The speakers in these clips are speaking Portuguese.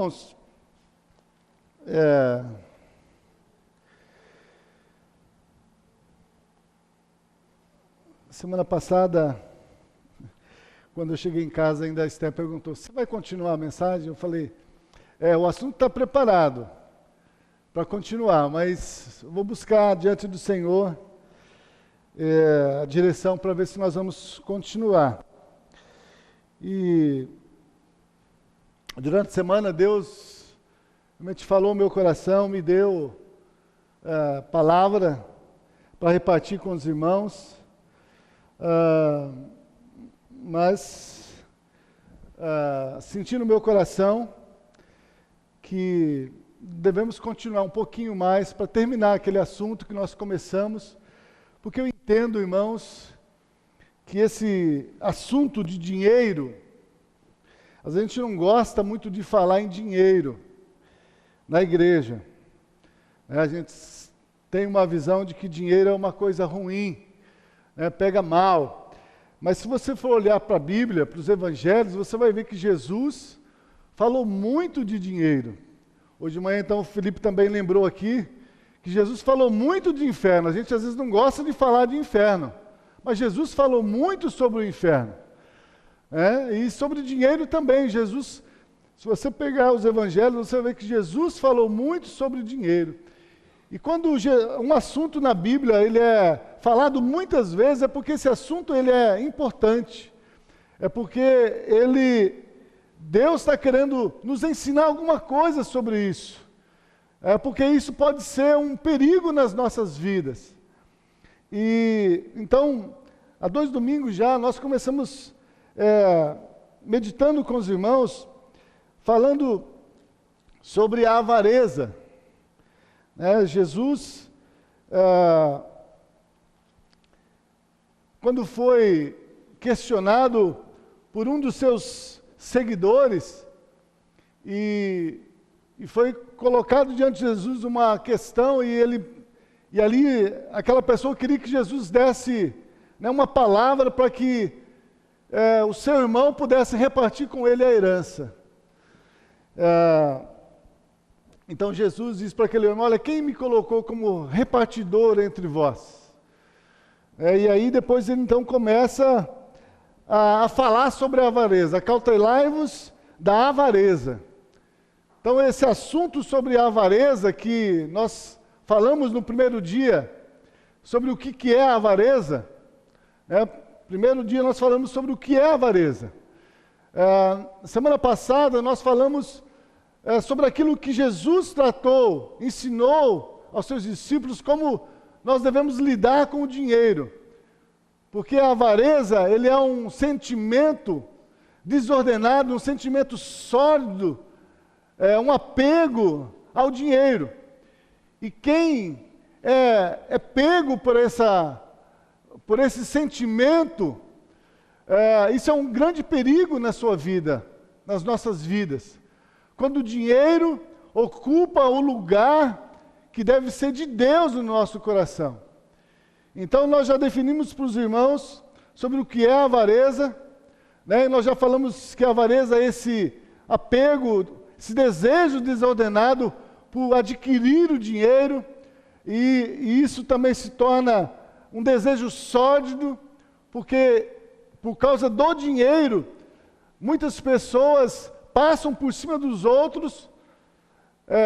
Irmãos, semana passada, quando eu cheguei em casa, ainda a Esther perguntou, você vai continuar a mensagem? Eu falei, o assunto está preparado para continuar, mas eu vou buscar diante do Senhor a direção para ver se nós vamos continuar. E durante a semana, Deus realmente falou no meu coração, me deu palavra para repartir com os irmãos, mas senti no meu coração que devemos continuar um pouquinho mais para terminar aquele assunto que nós começamos, porque eu entendo, irmãos, que esse assunto de dinheiro, a gente não gosta muito de falar em dinheiro na igreja. A gente tem uma visão de que dinheiro é uma coisa ruim, pega mal. Mas se você for olhar para a Bíblia, para os evangelhos, você vai ver que Jesus falou muito de dinheiro. Hoje de manhã, então, o Felipe também lembrou aqui que Jesus falou muito de inferno. A gente às vezes não gosta de falar de inferno, mas Jesus falou muito sobre o inferno. E sobre dinheiro também. Jesus, se você pegar os evangelhos, você vai ver que Jesus falou muito sobre dinheiro. E quando um assunto na Bíblia ele é falado muitas vezes, é porque esse assunto ele é importante. É porque Deus está querendo nos ensinar alguma coisa sobre isso. É porque isso pode ser um perigo nas nossas vidas. E então, há 2 domingos já, nós começamos meditando com os irmãos, falando sobre a avareza. Jesus, quando foi questionado por um dos seus seguidores, e foi colocado diante de Jesus uma questão, e ali aquela pessoa queria que Jesus desse uma palavra para que o seu irmão pudesse repartir com ele a herança. Então Jesus diz para aquele irmão, olha, quem me colocou como repartidor entre vós? E aí depois ele então começa a falar sobre a avareza, acautelai-vos da avareza. Então esse assunto sobre a avareza que nós falamos no primeiro dia, sobre o que é a avareza, primeiro dia nós falamos sobre o que é a avareza. Semana passada nós falamos sobre aquilo que Jesus tratou, ensinou aos seus discípulos como nós devemos lidar com o dinheiro. Porque a avareza, ele é um sentimento desordenado, um sentimento sórdido, um apego ao dinheiro. E quem é pego por esse sentimento, isso é um grande perigo na sua vida, nas nossas vidas. Quando o dinheiro ocupa o lugar que deve ser de Deus no nosso coração. Então nós já definimos para os irmãos sobre o que é a avareza, e nós já falamos que a avareza é esse apego, esse desejo desordenado por adquirir o dinheiro, e isso também se torna um desejo sórdido, porque por causa do dinheiro, muitas pessoas passam por cima dos outros,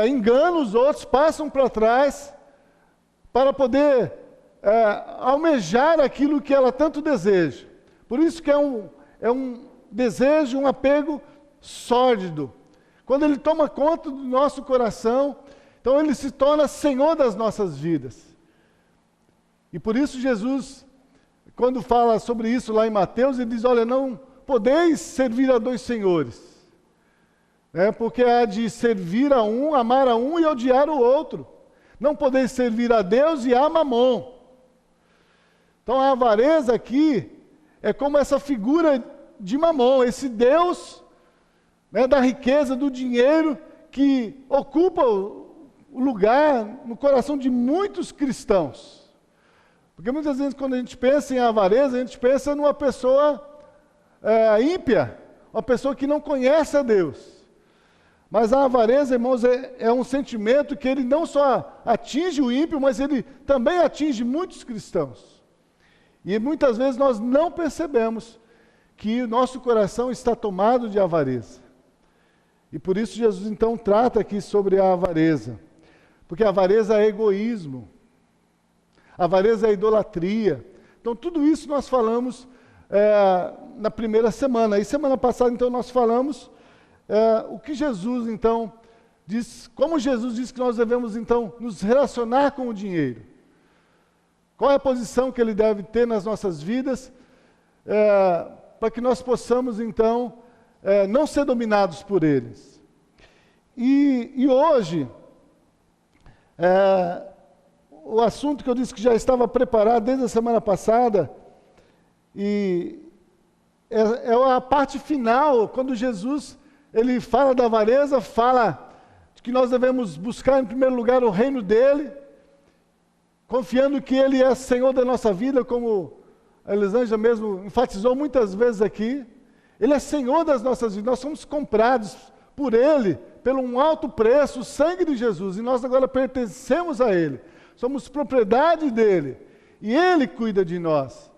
enganam os outros, passam para trás, para poder almejar aquilo que ela tanto deseja. Por isso que é um desejo, um apego sórdido. Quando ele toma conta do nosso coração, então ele se torna senhor das nossas vidas. E por isso Jesus, quando fala sobre isso lá em Mateus, ele diz, olha, não podeis servir a 2 senhores. Porque há de servir a um, amar a um e odiar o outro. Não podeis servir a Deus e a Mamon. Então a avareza aqui é como essa figura de Mamon, esse Deus da riqueza, do dinheiro, que ocupa o lugar no coração de muitos cristãos. Porque muitas vezes quando a gente pensa em avareza, a gente pensa numa pessoa ímpia, uma pessoa que não conhece a Deus. Mas a avareza, irmãos, é um sentimento que ele não só atinge o ímpio, mas ele também atinge muitos cristãos. E muitas vezes nós não percebemos que o nosso coração está tomado de avareza. E por isso Jesus então trata aqui sobre a avareza. Porque a avareza é egoísmo. A avareza é idolatria. Então tudo isso nós falamos na primeira semana. E semana passada então nós falamos o que Jesus então diz, como Jesus diz que nós devemos então nos relacionar com o dinheiro. Qual é a posição que ele deve ter nas nossas vidas para que nós possamos então não ser dominados por eles. E hoje, o assunto que eu disse que já estava preparado desde a semana passada, e é a parte final, quando Jesus ele fala da avareza, fala de que nós devemos buscar em primeiro lugar o reino dele, confiando que ele é Senhor da nossa vida, como a Elisângela mesmo enfatizou muitas vezes aqui. Ele é Senhor das nossas vidas, nós somos comprados por ele, pelo um alto preço, o sangue de Jesus, e nós agora pertencemos a ele, somos propriedade dele, e ele cuida de nós.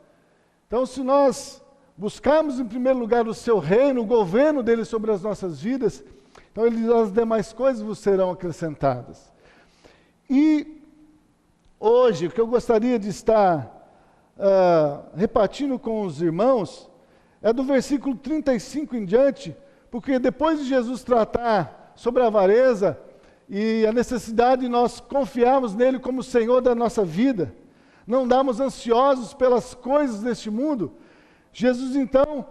Então, se nós buscarmos em primeiro lugar o seu reino, o governo dele sobre as nossas vidas, então as demais coisas vos serão acrescentadas. E hoje, o que eu gostaria de estar repartindo com os irmãos, é do versículo 35 em diante, porque depois de Jesus tratar sobre a avareza e a necessidade de nós confiarmos nele como Senhor da nossa vida, não darmos ansiosos pelas coisas deste mundo, Jesus então,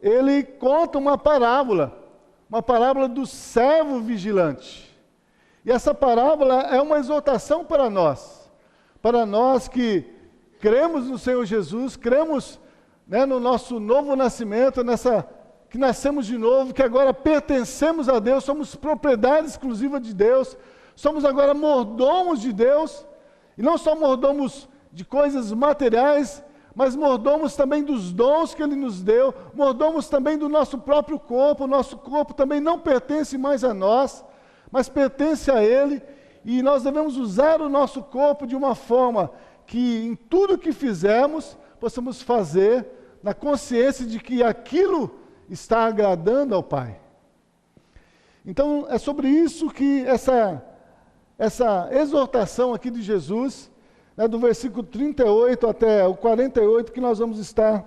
ele conta uma parábola do servo vigilante. E essa parábola é uma exortação para nós que cremos no Senhor Jesus, cremos no nosso novo nascimento, que nascemos de novo, que agora pertencemos a Deus, somos propriedade exclusiva de Deus, somos agora mordomos de Deus, e não só mordomos de coisas materiais, mas mordomos também dos dons que Ele nos deu, mordomos também do nosso próprio corpo. O nosso corpo também não pertence mais a nós, mas pertence a Ele, e nós devemos usar o nosso corpo de uma forma que em tudo que fizermos, possamos fazer na consciência de que aquilo está agradando ao Pai. Então, é sobre isso que essa exortação aqui de Jesus, do versículo 38 até o 48, que nós vamos estar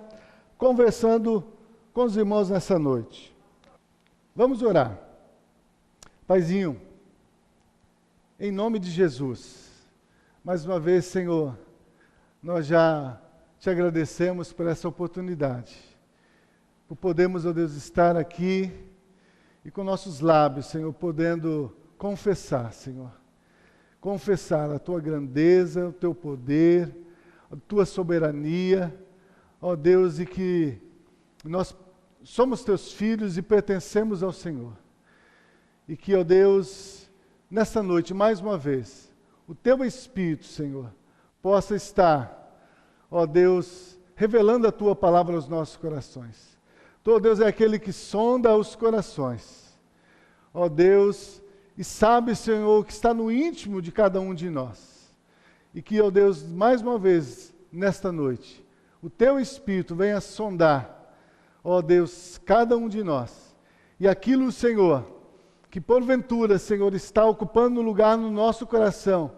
conversando com os irmãos nessa noite. Vamos orar. Paizinho, em nome de Jesus, mais uma vez, Senhor, nós já te agradecemos por essa oportunidade, por podermos, ó Deus, estar aqui e com nossos lábios, Senhor, podendo confessar, Senhor, confessar a Tua grandeza, o Teu poder, a Tua soberania, ó Deus, e que nós somos Teus filhos e pertencemos ao Senhor. E que, ó Deus, nesta noite, mais uma vez, o Teu Espírito, Senhor, possa estar, ó Deus, revelando a Tua palavra aos nossos corações. Tu, ó Deus, é aquele que sonda os corações. Ó Deus, e sabe, Senhor, o que está no íntimo de cada um de nós. E que, ó Deus, mais uma vez, nesta noite, o Teu Espírito venha sondar, ó Deus, cada um de nós. E aquilo, Senhor, que porventura, Senhor, está ocupando lugar no nosso coração,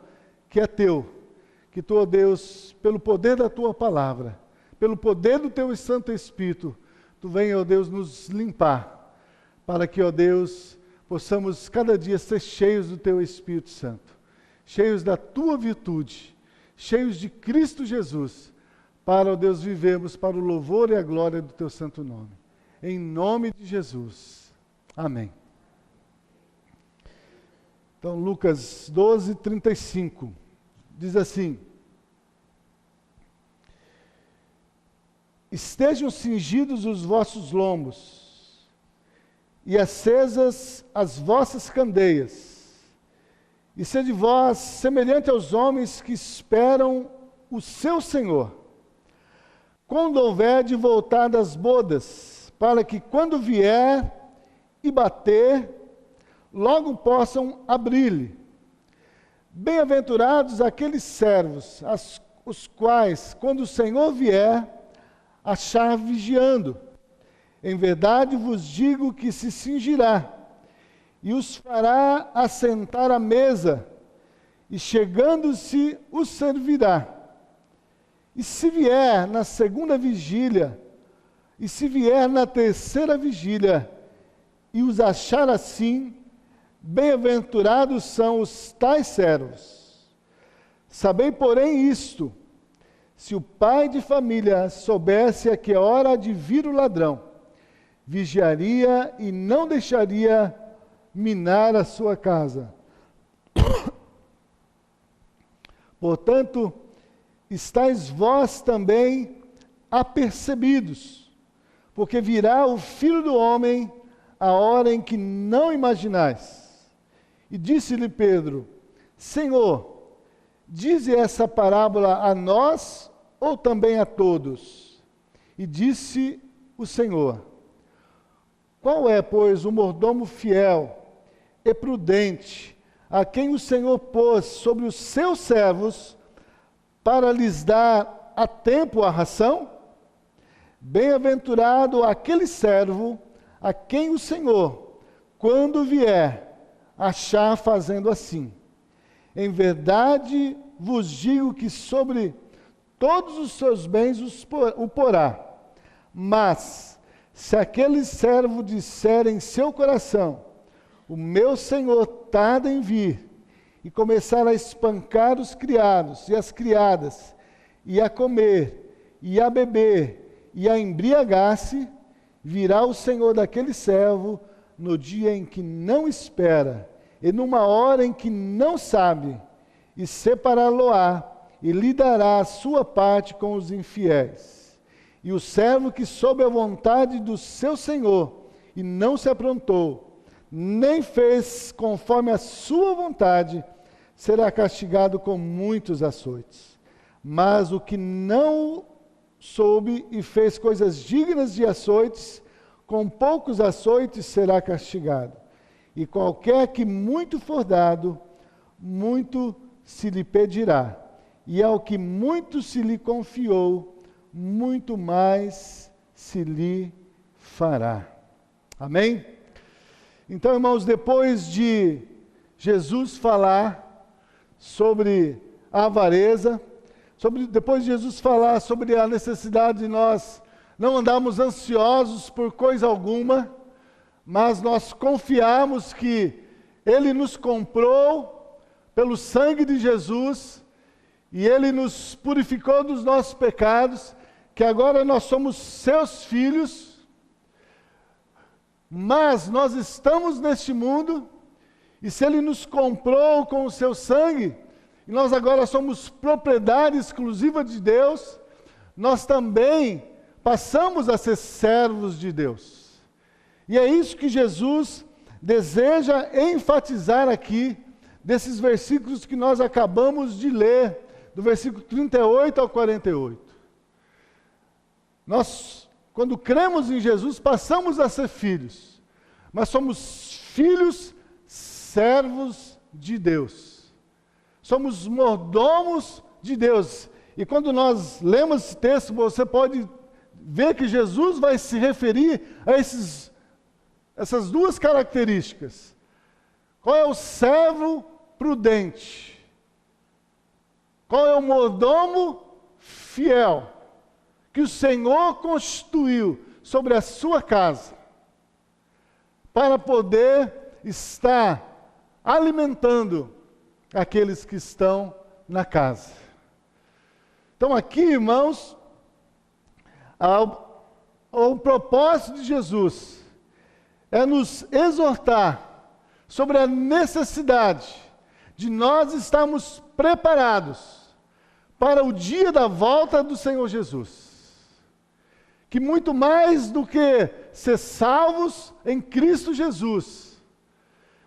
que é Teu, que Tu, ó Deus, pelo poder da Tua palavra, pelo poder do Teu Santo Espírito, Tu venha, ó Deus, nos limpar, para que, ó Deus, possamos cada dia ser cheios do Teu Espírito Santo, cheios da Tua virtude, cheios de Cristo Jesus, para, ó Deus, vivermos para o louvor e a glória do Teu santo nome. Em nome de Jesus. Amém. Então, Lucas 12, 35, diz assim: Estejam cingidos os vossos lombos, e acesas as vossas candeias, e sede vós semelhante aos homens que esperam o seu Senhor, quando houver de voltar das bodas, para que quando vier e bater, logo possam abrir-lhe. Bem-aventurados aqueles servos, os quais, quando o Senhor vier, achar vigiando. Em verdade vos digo que se cingirá, e os fará assentar à mesa, e chegando-se os servirá. E se vier na segunda vigília, e se vier na terceira vigília, e os achar assim, bem-aventurados são os tais servos. Sabei, porém, isto: se o pai de família soubesse a que hora há de vir o ladrão, vigiaria e não deixaria minar a sua casa. Portanto, estáis vós também apercebidos, porque virá o Filho do Homem a hora em que não imaginais. E disse-lhe Pedro: Senhor, dize essa parábola a nós ou também a todos? E disse o Senhor: qual é, pois, o mordomo fiel e prudente, a quem o Senhor pôs sobre os seus servos para lhes dar a tempo a ração? Bem-aventurado aquele servo a quem o Senhor, quando vier, achar fazendo assim. Em verdade vos digo que sobre todos os seus bens o porá. Mas, se aquele servo disser em seu coração: o meu Senhor tarda em vir, e começar a espancar os criados e as criadas, e a comer, e a beber, e a embriagar-se, virá o Senhor daquele servo no dia em que não espera, e numa hora em que não sabe, e separá-lo-á, e lhe dará a sua parte com os infiéis. E o servo que soube a vontade do seu Senhor, e não se aprontou, nem fez conforme a sua vontade, será castigado com muitos açoites. Mas o que não soube e fez coisas dignas de açoites, com poucos açoites será castigado. E qualquer que muito for dado, muito se lhe pedirá. E ao que muito se lhe confiou, muito mais se lhe fará. Amém? Então, irmãos, depois de Jesus falar sobre a avareza, depois de Jesus falar sobre a necessidade de nós não andarmos ansiosos por coisa alguma, mas nós confiarmos que Ele nos comprou pelo sangue de Jesus e Ele nos purificou dos nossos pecados, que agora nós somos seus filhos, mas nós estamos neste mundo, e se Ele nos comprou com o seu sangue, e nós agora somos propriedade exclusiva de Deus, nós também passamos a ser servos de Deus. E é isso que Jesus deseja enfatizar aqui, desses versículos que nós acabamos de ler, do versículo 38 ao 48. Nós, quando cremos em Jesus, passamos a ser filhos, mas somos filhos servos de Deus. Somos mordomos de Deus. E quando nós lemos esse texto, você pode ver que Jesus vai se referir a essas duas características. Qual é o servo prudente? Qual é o mordomo fiel que o Senhor constituiu sobre a sua casa para poder estar alimentando aqueles que estão na casa? Então aqui, irmãos, o propósito de Jesus é nos exortar sobre a necessidade de nós estarmos preparados para o dia da volta do Senhor Jesus. Que muito mais do que ser salvos em Cristo Jesus,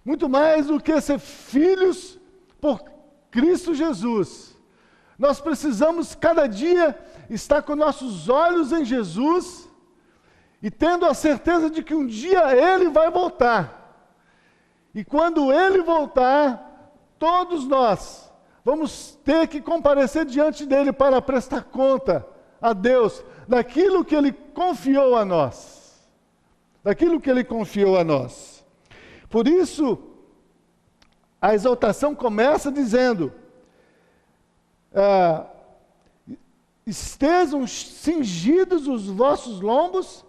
muito mais do que ser filhos por Cristo Jesus, nós precisamos cada dia estar com nossos olhos em Jesus e tendo a certeza de que um dia Ele vai voltar. E quando ele voltar, todos nós vamos ter que comparecer diante dele para prestar conta a Deus daquilo que ele confiou a nós. Daquilo que ele confiou a nós. Por isso, a exortação começa dizendo: estejam cingidos os vossos lombos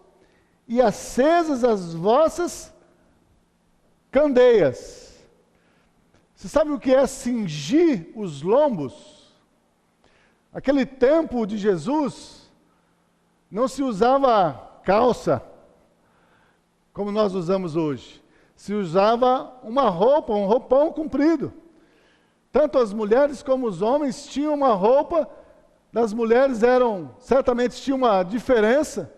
e acesas as vossas candeias. Você sabe o que é cingir os lombos? Aquele tempo de Jesus, não se usava calça, como nós usamos hoje. Se usava uma roupa, um roupão comprido. Tanto as mulheres como os homens tinham uma roupa. Das mulheres certamente tinha uma diferença.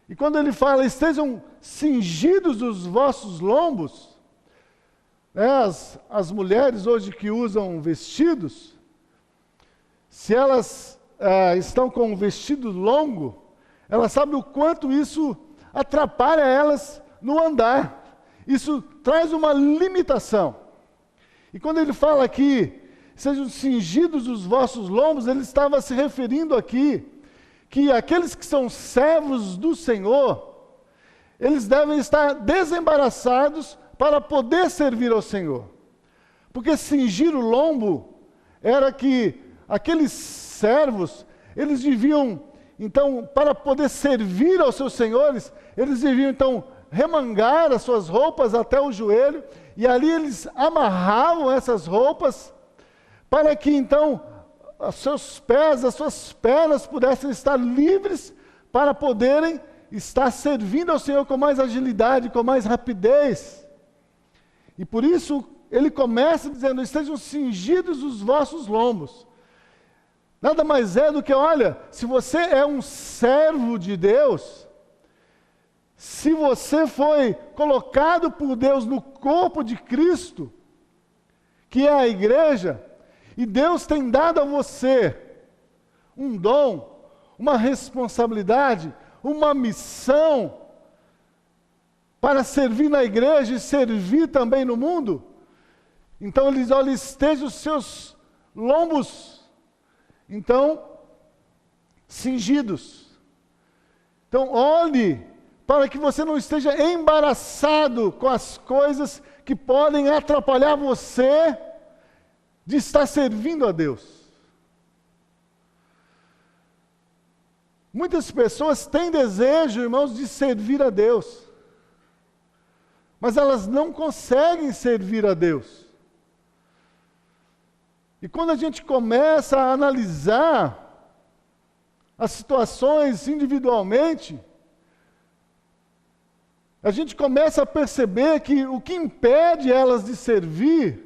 E quando ele fala, estejam cingidos os vossos lombos, as mulheres hoje que usam vestidos, se elas estão com um vestido longo, elas sabem o quanto isso atrapalha elas no andar. Isso traz uma limitação. E quando ele fala aqui, sejam cingidos os vossos lombos, ele estava se referindo aqui que aqueles que são servos do Senhor, eles devem estar desembaraçados para poder servir ao Senhor. Porque cingir o lombo era que aqueles servos, eles deviam, então, para poder servir aos seus senhores, eles deviam, então, remangar as suas roupas até o joelho, e ali eles amarravam essas roupas, para que, então, os seus pés, as suas pernas pudessem estar livres para poderem estar servindo ao Senhor com mais agilidade, com mais rapidez. E por isso, ele começa dizendo, estejam cingidos os vossos lombos. Nada mais é do que, olha, se você é um servo de Deus, se você foi colocado por Deus no corpo de Cristo, que é a igreja, e Deus tem dado a você um dom, uma responsabilidade, uma missão para servir na igreja e servir também no mundo. Então ele diz, olha, estejam os seus lombos, então, cingidos. Então olhe para que você não esteja embaraçado com as coisas que podem atrapalhar você de estar servindo a Deus. Muitas pessoas têm desejo, irmãos, de servir a Deus, mas elas não conseguem servir a Deus. E quando a gente começa a analisar as situações individualmente, a gente começa a perceber que o que impede elas de servir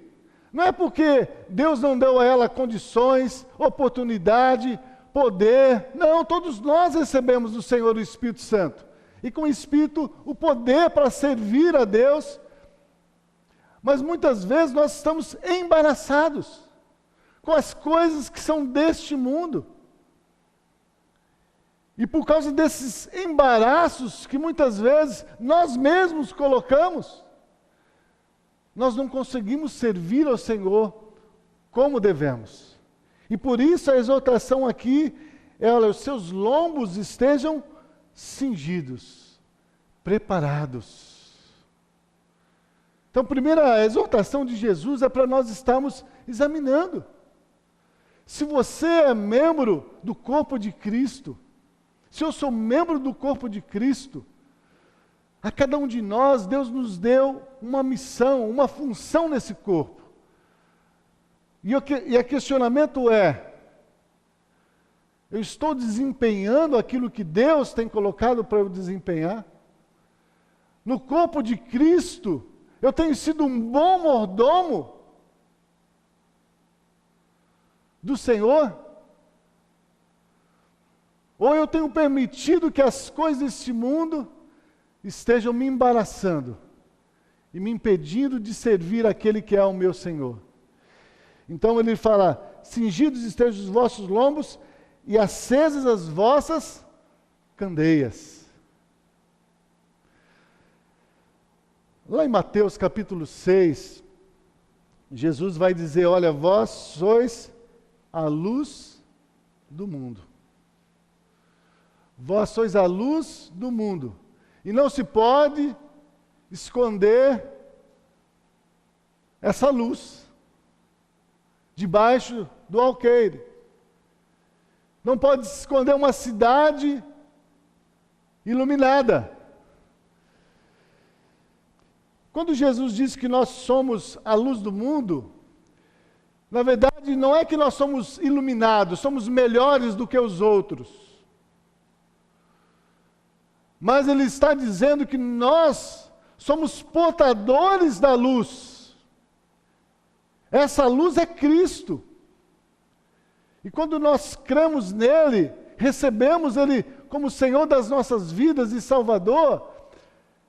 não é porque Deus não deu a ela condições, oportunidade, poder. Não, todos nós recebemos do Senhor o Espírito Santo. E com o Espírito, o poder para servir a Deus. Mas muitas vezes nós estamos embaraçados com as coisas que são deste mundo. E por causa desses embaraços que muitas vezes nós mesmos colocamos, nós não conseguimos servir ao Senhor como devemos. E por isso a exortação aqui é, olha, os seus lombos estejam cingidos, preparados. Então, a primeira exortação de Jesus é para nós estarmos examinando. Se você é membro do corpo de Cristo, se eu sou membro do corpo de Cristo, a cada um de nós, Deus nos deu uma missão, uma função nesse corpo. E o questionamento é, eu estou desempenhando aquilo que Deus tem colocado para eu desempenhar? No corpo de Cristo, eu tenho sido um bom mordomo do Senhor? Ou eu tenho permitido que as coisas deste mundo estejam me embaraçando e me impedindo de servir aquele que é o meu Senhor? Então ele fala, cingidos estejam os vossos lombos e acesas as vossas candeias. Lá em Mateus capítulo 6, Jesus vai dizer, olha, vós sois a luz do mundo. Vós sois a luz do mundo. E não se pode esconder essa luz debaixo do alqueire. Não pode se esconder uma cidade iluminada. Quando Jesus diz que nós somos a luz do mundo, na verdade não é que nós somos iluminados, somos melhores do que os outros. Mas ele está dizendo que nós somos portadores da luz. Essa luz é Cristo. E quando nós cremos nele, recebemos ele como Senhor das nossas vidas e Salvador,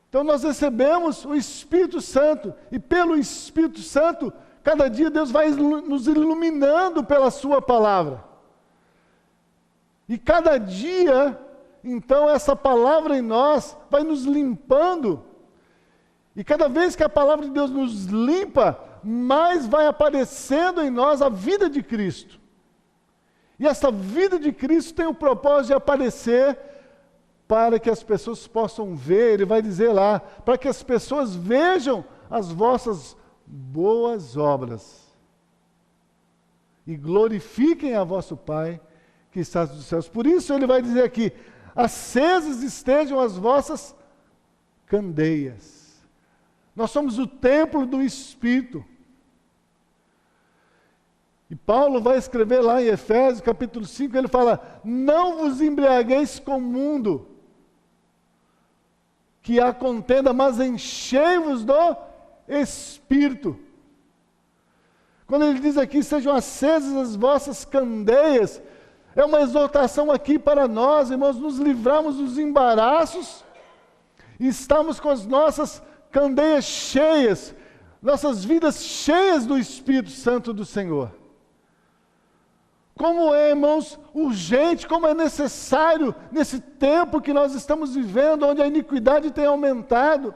então nós recebemos o Espírito Santo. E pelo Espírito Santo, cada dia Deus vai nos iluminando pela sua palavra. E cada dia, então, essa palavra em nós vai nos limpando. E cada vez que a palavra de Deus nos limpa, mais vai aparecendo em nós a vida de Cristo. E essa vida de Cristo tem o propósito de aparecer para que as pessoas possam ver, ele vai dizer lá, para que as pessoas vejam as vossas boas obras e glorifiquem a vosso Pai que está nos céus. Por isso ele vai dizer aqui, acesas estejam as vossas candeias. Nós somos o templo do Espírito. E Paulo vai escrever lá em Efésios, capítulo 5, ele fala, não vos embriagueis com o mundo, que há contenda, mas enchei-vos do Espírito. Quando ele diz aqui, sejam acesas as vossas candeias, é uma exortação aqui para nós, irmãos, nos livrarmos dos embaraços, e estamos com as nossas candeias cheias, nossas vidas cheias do Espírito Santo do Senhor. Como é, irmãos, urgente, como é necessário nesse tempo que nós estamos vivendo, onde a iniquidade tem aumentado,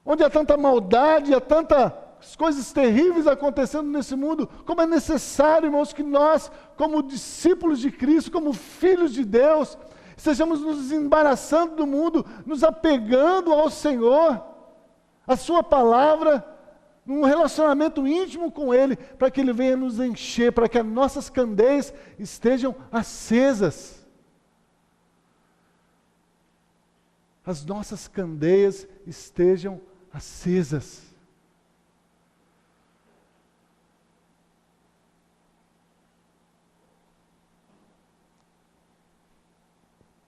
onde há tanta maldade, há tantas coisas terríveis acontecendo nesse mundo, como é necessário, irmãos, que nós, como discípulos de Cristo, como filhos de Deus, estejamos nos desembaraçando do mundo, nos apegando ao Senhor, à sua palavra, num relacionamento íntimo com Ele, para que Ele venha nos encher, para que as nossas candeias estejam acesas. As nossas candeias estejam acesas.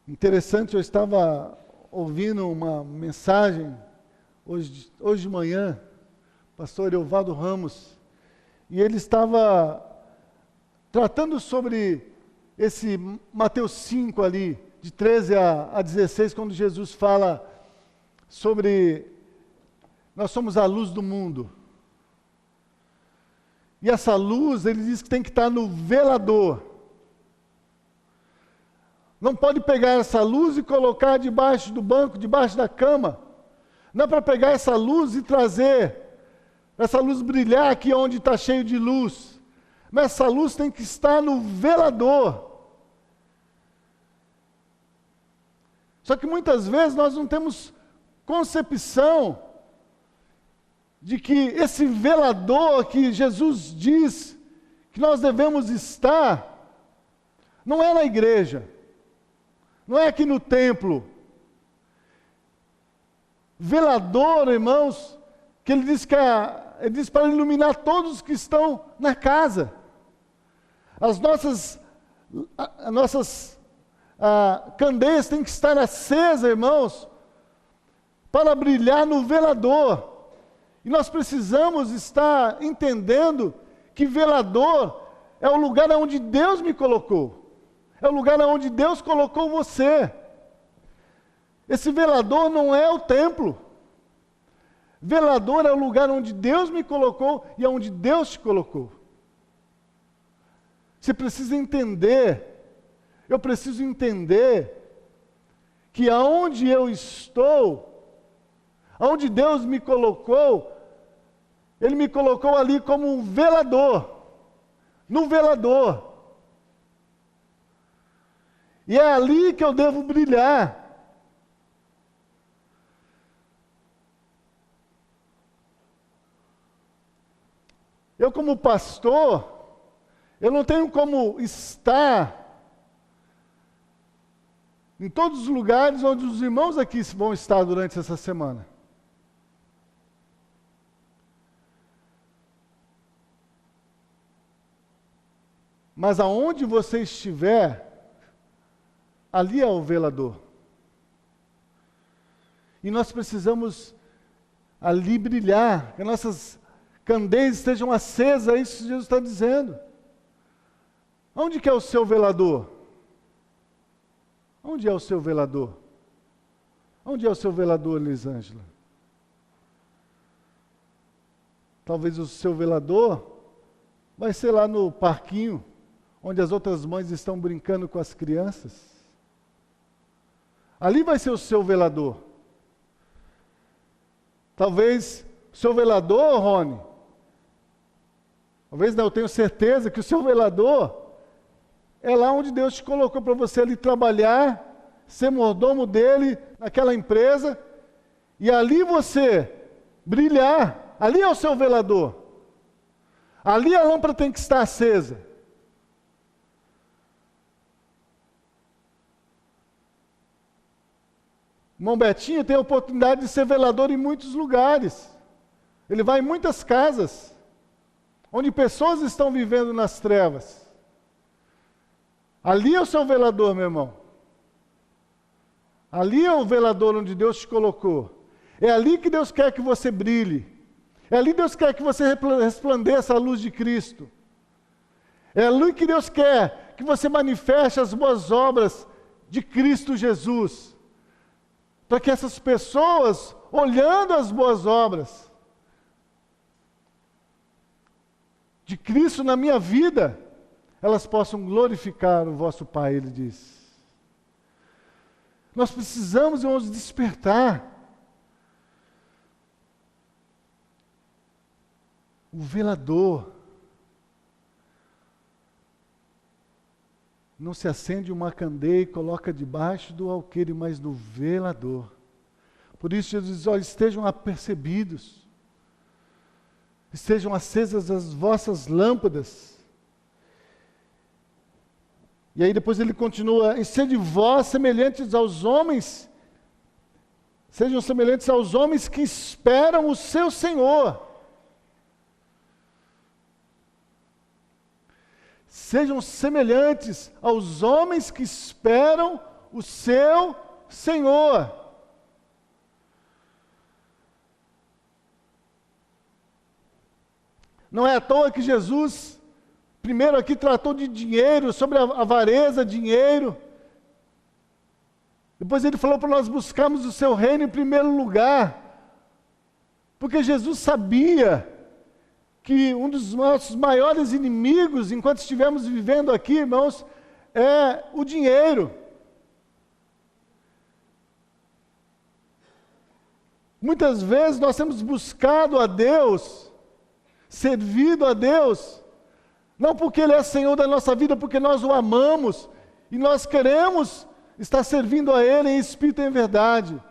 Interessante, eu estava ouvindo uma mensagem hoje de manhã, pastor Evaldo Ramos, e ele estava tratando sobre esse Mateus 5 ali, de 13 a 16, quando Jesus fala sobre nós somos a luz do mundo. E essa luz, ele diz que tem que estar no velador. Não pode pegar essa luz e colocar debaixo do banco, debaixo da cama. Não é para pegar essa luz e trazer essa luz brilhar aqui onde está cheio de luz. Mas essa luz tem que estar no velador. Só que muitas vezes nós não temos concepção de que esse velador que Jesus diz que nós devemos estar, não é na igreja, não é aqui no templo. Velador, irmãos, que ele diz que ele diz para iluminar todos que estão na casa. As nossas candeias têm que estar acesas, irmãos, para brilhar no velador. E nós precisamos estar entendendo que velador é o lugar onde Deus me colocou. É o lugar onde Deus colocou você. Esse velador não é o templo. Velador é o lugar onde Deus me colocou e é onde Deus te colocou. Você precisa entender, eu preciso entender que aonde eu estou, Onde Deus me colocou, Ele me colocou ali como um velador, no velador. E é ali que eu devo brilhar. Eu, como pastor, eu não tenho como estar em todos os lugares onde os irmãos aqui vão estar durante essa semana. Mas aonde você estiver, ali é o velador. E nós precisamos ali brilhar, que nossas candeias estejam acesas, é isso que Jesus está dizendo. Onde que é o seu velador? Onde é o seu velador? Onde é o seu velador, Elisângela? Talvez o seu velador vai ser lá no parquinho, onde as outras mães estão brincando com as crianças. Ali vai ser o seu velador. Talvez o seu velador, Rony, talvez não, eu tenho certeza que o seu velador é lá onde Deus te colocou para você ali trabalhar, ser mordomo dele naquela empresa, e ali você brilhar, ali é o seu velador. Ali a lâmpada tem que estar acesa. O irmão Betinho tem a oportunidade de ser velador em muitos lugares. Ele vai em muitas casas, onde pessoas estão vivendo nas trevas. Ali é o seu velador, meu irmão. Ali é o velador onde Deus te colocou. É ali que Deus quer que você brilhe. É ali que Deus quer que você resplandeça a luz de Cristo. É ali que Deus quer que você manifeste as boas obras de Cristo Jesus. Para que essas pessoas, olhando as boas obras de Cristo na minha vida, elas possam glorificar o vosso Pai, ele diz. Nós precisamos, irmãos, despertar. O velador. Não se acende uma candeia e coloca debaixo do alqueire, mas no velador. Por isso Jesus diz, olha, estejam apercebidos. Estejam acesas as vossas lâmpadas. E aí depois ele continua, e sede vós semelhantes aos homens, sejam semelhantes aos homens que esperam o seu Senhor. Sejam semelhantes aos homens que esperam o seu Senhor. Não é à toa que Jesus, primeiro aqui tratou de dinheiro, sobre a avareza, dinheiro. Depois ele falou para nós buscarmos o seu reino em primeiro lugar. Porque Jesus sabia que um dos nossos maiores inimigos, enquanto estivermos vivendo aqui, irmãos, é o dinheiro. Muitas vezes nós temos buscado a Deus, servido a Deus, não porque Ele é Senhor da nossa vida, porque nós o amamos, e nós queremos estar servindo a Ele em espírito e em verdade.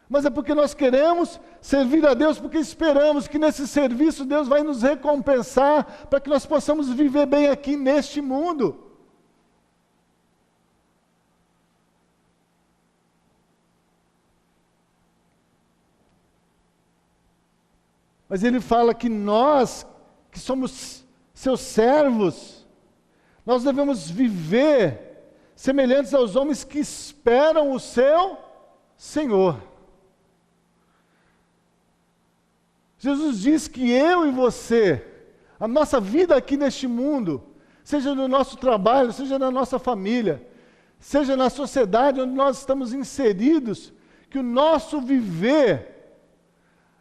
Mas é porque nós queremos servir a Deus, porque esperamos que nesse serviço Deus vai nos recompensar, para que nós possamos viver bem aqui neste mundo. Mas ele fala que nós, que somos seus servos, nós devemos viver semelhantes aos homens que esperam o seu Senhor. Jesus diz que eu e você, a nossa vida aqui neste mundo, seja no nosso trabalho, seja na nossa família, seja na sociedade onde nós estamos inseridos, que o nosso viver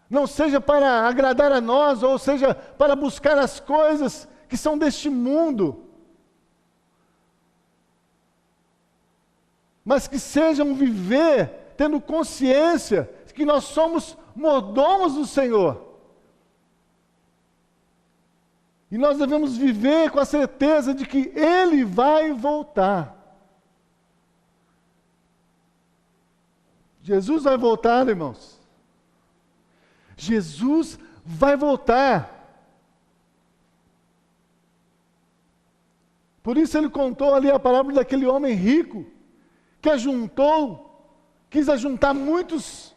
não seja para agradar a nós, ou seja, para buscar as coisas que são deste mundo, mas que seja um viver tendo consciência que nós somos mordomos do Senhor. E nós devemos viver com a certeza de que Ele vai voltar. Jesus vai voltar, irmãos. Jesus vai voltar. Por isso ele contou ali a parábola daquele homem rico, que quis ajuntar muitos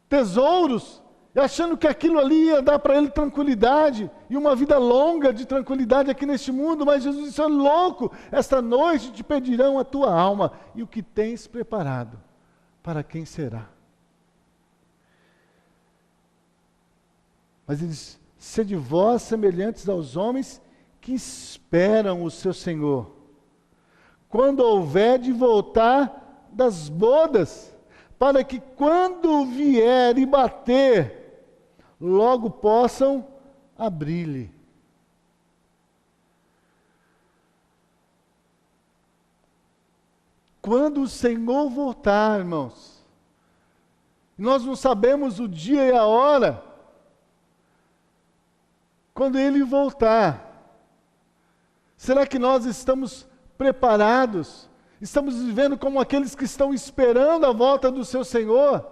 tesouros, achando que aquilo ali ia dar para ele tranquilidade, e uma vida longa de tranquilidade aqui neste mundo, mas Jesus disse: louco, esta noite te pedirão a tua alma, e o que tens preparado, para quem será? Mas ele diz: sede vós semelhantes aos homens que esperam o seu Senhor, quando houver de voltar das bodas, para que quando vier e bater, logo possam abrir-lhe. Quando o Senhor voltar, irmãos, nós não sabemos o dia e a hora, quando Ele voltar, será que nós estamos preparados? Estamos vivendo como aqueles que estão esperando a volta do seu Senhor?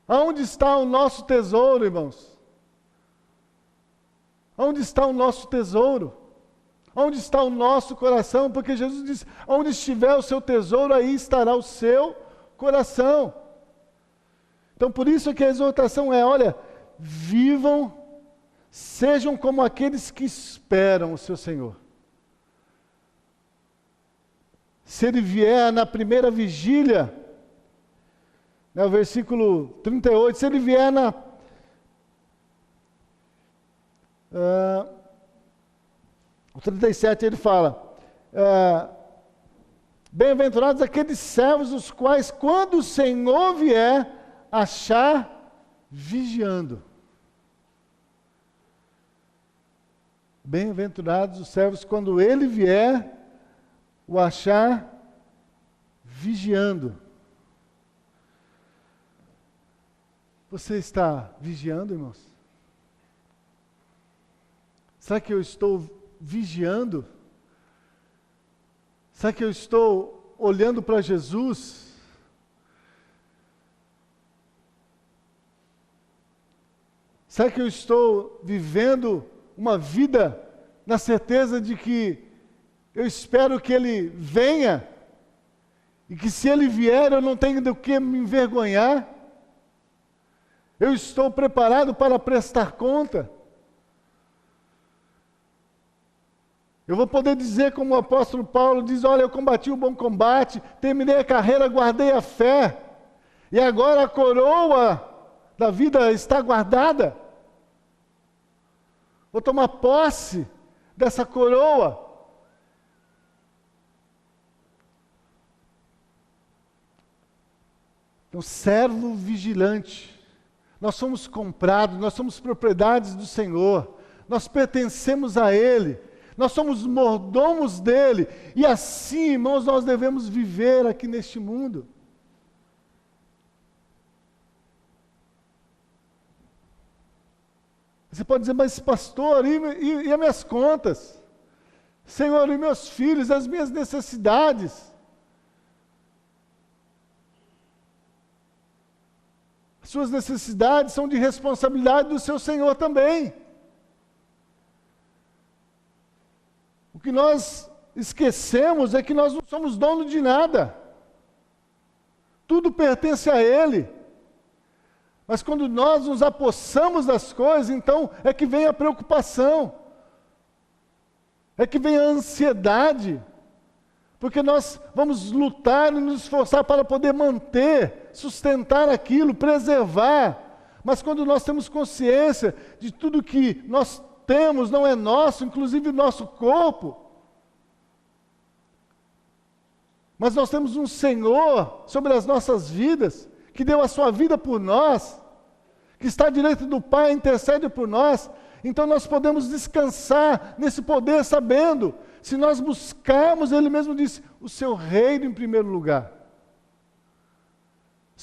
Aonde está o nosso tesouro, irmãos? Onde está o nosso tesouro? Onde está o nosso coração? Porque Jesus disse: onde estiver o seu tesouro, aí estará o seu coração. Então, por isso que a exortação é: olha, vivam, sejam como aqueles que esperam o seu Senhor. Se Ele vier na primeira vigília, o versículo 38, se Ele vier o 37, ele fala: bem-aventurados aqueles servos os quais, quando o Senhor vier, achar vigiando. Bem-aventurados os servos quando Ele vier, o achar vigiando. Você está vigiando, irmãos? Será que eu estou vigiando? Será que eu estou olhando para Jesus? Será que eu estou vivendo uma vida na certeza de que eu espero que Ele venha, e que se Ele vier eu não tenho do que me envergonhar? Eu estou preparado para prestar conta? Eu vou poder dizer como o apóstolo Paulo diz: olha, eu combati o bom combate, terminei a carreira, guardei a fé, e agora a coroa da vida está guardada. Vou tomar posse dessa coroa. Então, servo vigilante. Nós somos comprados, nós somos propriedades do Senhor, nós pertencemos a Ele, nós somos mordomos dEle, e assim, irmãos, nós devemos viver aqui neste mundo. Você pode dizer: mas pastor, e as minhas contas? Senhor, e meus filhos, as minhas necessidades? Suas necessidades são de responsabilidade do seu Senhor também. O que nós esquecemos é que nós não somos donos de nada. Tudo pertence a Ele. Mas quando nós nos apossamos das coisas, então é que vem a preocupação, é que vem a ansiedade, porque nós vamos lutar e nos esforçar para poder manter, sustentar aquilo, preservar. Mas quando nós temos consciência de tudo que nós temos não é nosso, inclusive o nosso corpo, mas nós temos um Senhor sobre as nossas vidas, que deu a sua vida por nós, que está direito do Pai, intercede por nós. Então nós podemos descansar nesse poder, sabendo, se nós buscarmos, Ele mesmo disse, o seu reino em primeiro lugar.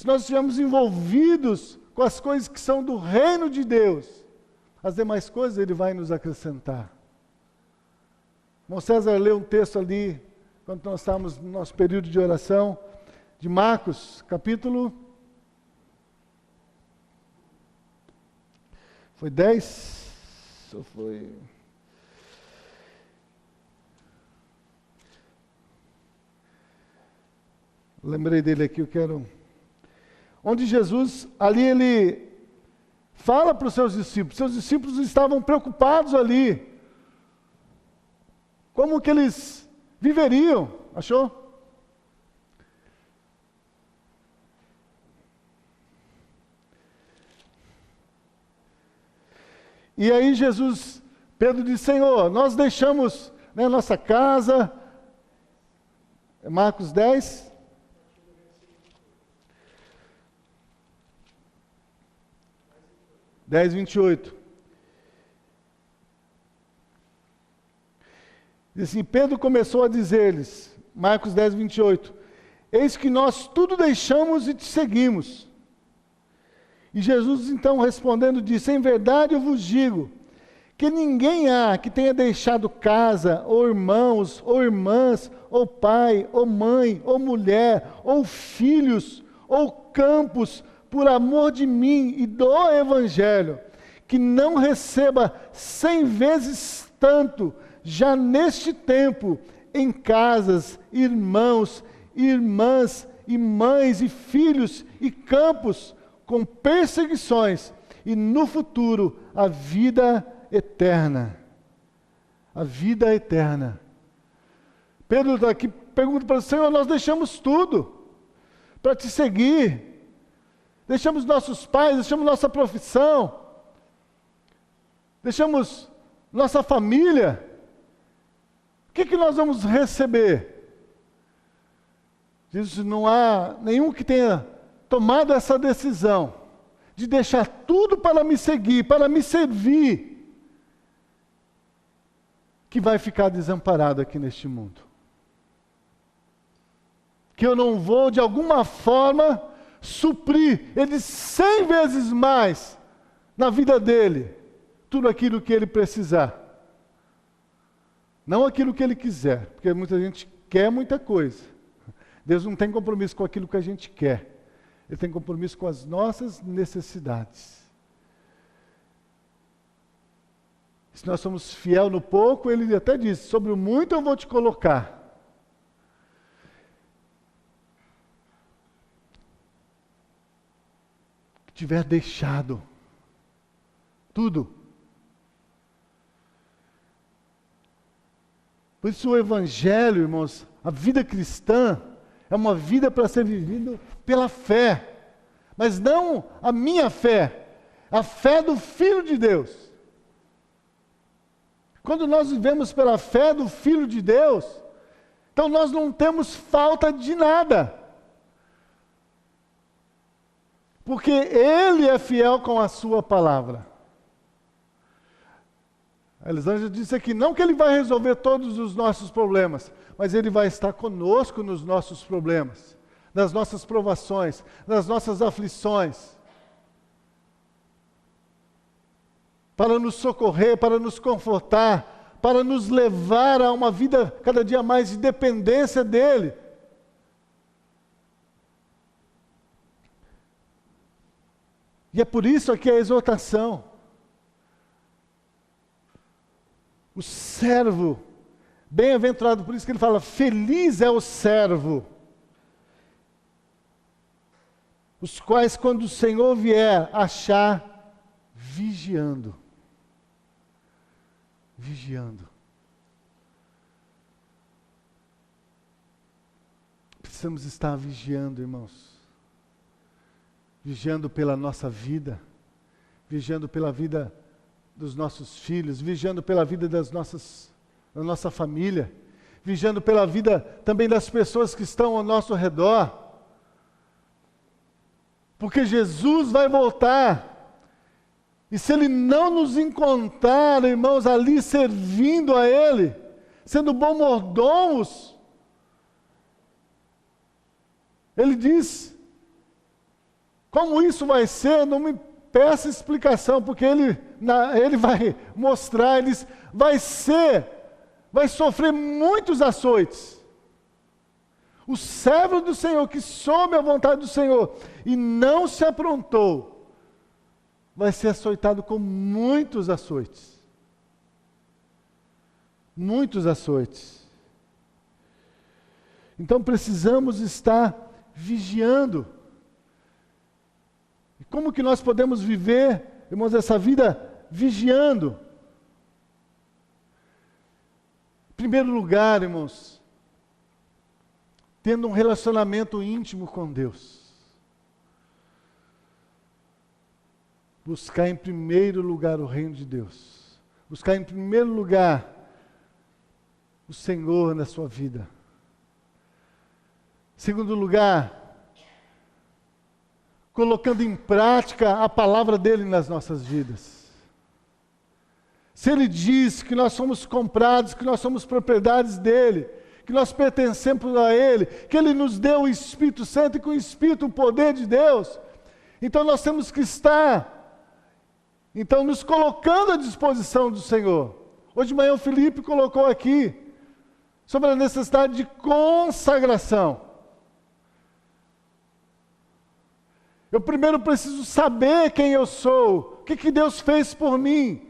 se nós estivermos envolvidos com as coisas que são do reino de Deus, as demais coisas Ele vai nos acrescentar. O irmão César leu um texto ali, quando nós estávamos no nosso período de oração, de Marcos, capítulo... Foi 10? Ou foi... Lembrei dele aqui, eu quero... Onde Jesus, ali ele fala para os seus discípulos estavam preocupados ali. Como que eles viveriam, achou? E aí Pedro disse, Senhor, nós deixamos nossa casa, Marcos 10, Dez, 28. Diz assim, Pedro começou a dizer-lhes, Marcos 10, 28, eis que nós tudo deixamos e te seguimos. E Jesus então respondendo disse, em verdade eu vos digo, que ninguém há que tenha deixado casa, ou irmãos, ou irmãs, ou pai, ou mãe, ou mulher, ou filhos, ou campos, por amor de mim e do Evangelho, que não receba 100 vezes tanto, já neste tempo, em casas, irmãos, irmãs, e mães, e filhos, e campos, com perseguições, e no futuro, a vida eterna. A vida eterna. Pedro está aqui, pergunta para o Senhor, nós deixamos tudo para te seguir. Deixamos nossos pais, deixamos nossa profissão, deixamos nossa família. O que nós vamos receber? Diz, não há nenhum que tenha tomado essa decisão de deixar tudo para me seguir, para me servir, que vai ficar desamparado aqui neste mundo. Que eu não vou, de alguma forma, suprir ele 100 vezes mais na vida dele, tudo aquilo que ele precisar. Não aquilo que ele quiser, porque muita gente quer muita coisa. Deus não tem compromisso com aquilo que a gente quer. Ele tem compromisso com as nossas necessidades. Se nós somos fiel no pouco, ele até diz, sobre o muito eu vou te colocar. Tiver deixado tudo. Por isso o Evangelho, irmãos, a vida cristã é uma vida para ser vivida pela fé, mas não a minha fé, a fé do Filho de Deus. Quando nós vivemos pela fé do Filho de Deus, então nós não temos falta de nada. Porque Ele é fiel com a sua palavra. A Elisângela disse aqui, não que Ele vai resolver todos os nossos problemas, mas Ele vai estar conosco nos nossos problemas, nas nossas provações, nas nossas aflições, para nos socorrer, para nos confortar, para nos levar a uma vida cada dia mais de dependência dEle. E é por isso aqui a exortação. O servo, bem-aventurado, por isso que ele fala, feliz é o servo, os quais quando o Senhor vier, achar vigiando. Vigiando. Precisamos estar vigiando, irmãos. Vigiando pela nossa vida, vigiando pela vida dos nossos filhos, vigiando pela vida da nossa família, vigiando pela vida também das pessoas que estão ao nosso redor. Porque Jesus vai voltar, e se Ele não nos encontrar, irmãos, ali servindo a Ele, sendo bons mordomos, Ele diz Como isso vai ser, não me peça explicação, porque ele vai mostrar, ele vai sofrer muitos açoites. O servo do Senhor, que soube a vontade do Senhor e não se aprontou, vai ser açoitado com muitos açoites. Muitos açoites. Então precisamos estar vigiando. E como que nós podemos viver, irmãos, essa vida vigiando? Em primeiro lugar, irmãos, tendo um relacionamento íntimo com Deus. Buscar em primeiro lugar o reino de Deus. Buscar em primeiro lugar o Senhor na sua vida. Segundo lugar, colocando em prática a palavra dele nas nossas vidas. Se ele diz que nós somos comprados, que nós somos propriedades dele, que nós pertencemos a ele, que ele nos deu o Espírito Santo e com o Espírito o poder de Deus, então nós temos que estar, então, nos colocando à disposição do Senhor. Hoje de manhã o Felipe colocou aqui sobre a necessidade de consagração. Eu primeiro preciso saber quem eu sou, o que Deus fez por mim.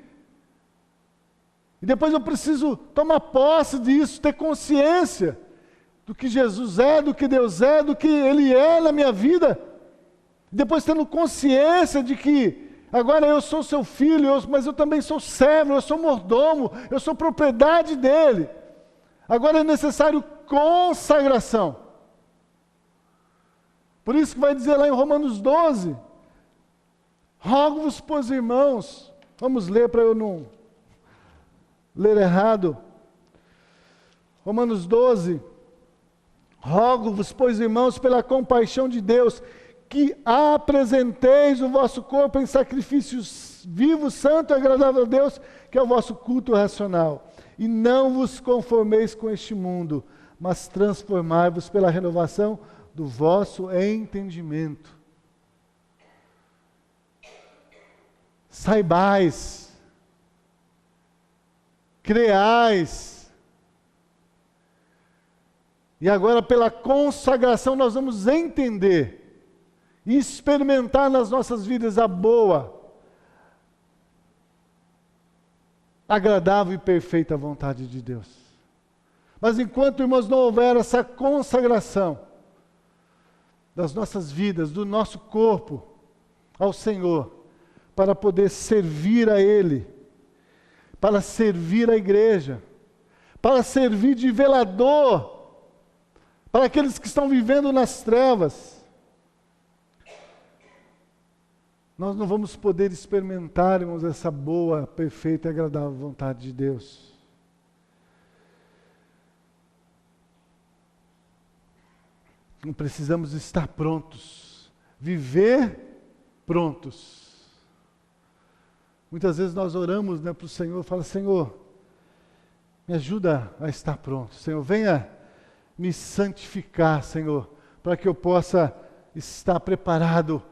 E depois eu preciso tomar posse disso, ter consciência do que Jesus é, do que Deus é, do que Ele é na minha vida. E depois tendo consciência de que agora eu sou seu filho, mas eu também sou servo, eu sou mordomo, eu sou propriedade dEle. Agora é necessário consagração. Por isso que vai dizer lá em Romanos 12, rogo-vos, pois, irmãos, vamos ler para eu não ler errado. Romanos 12, rogo-vos, pois, irmãos, pela compaixão de Deus, que apresenteis o vosso corpo em sacrifício vivo, santo e agradável a Deus, que é o vosso culto racional. E não vos conformeis com este mundo, mas transformai-vos pela renovação do vosso entendimento. Saibais, creais. E agora, pela consagração, nós vamos entender e experimentar nas nossas vidas a boa, agradável e perfeita vontade de Deus. Mas enquanto, irmãos, não houver essa consagração das nossas vidas, do nosso corpo ao Senhor, para poder servir a Ele, para servir a igreja, para servir de velador para aqueles que estão vivendo nas trevas, nós não vamos poder experimentar, irmãos, essa boa, perfeita e agradável vontade de Deus. Não precisamos estar prontos, viver prontos. Muitas vezes nós oramos, para o Senhor, fala: Senhor, me ajuda a estar pronto. Senhor, venha me santificar, Senhor, para que eu possa estar preparado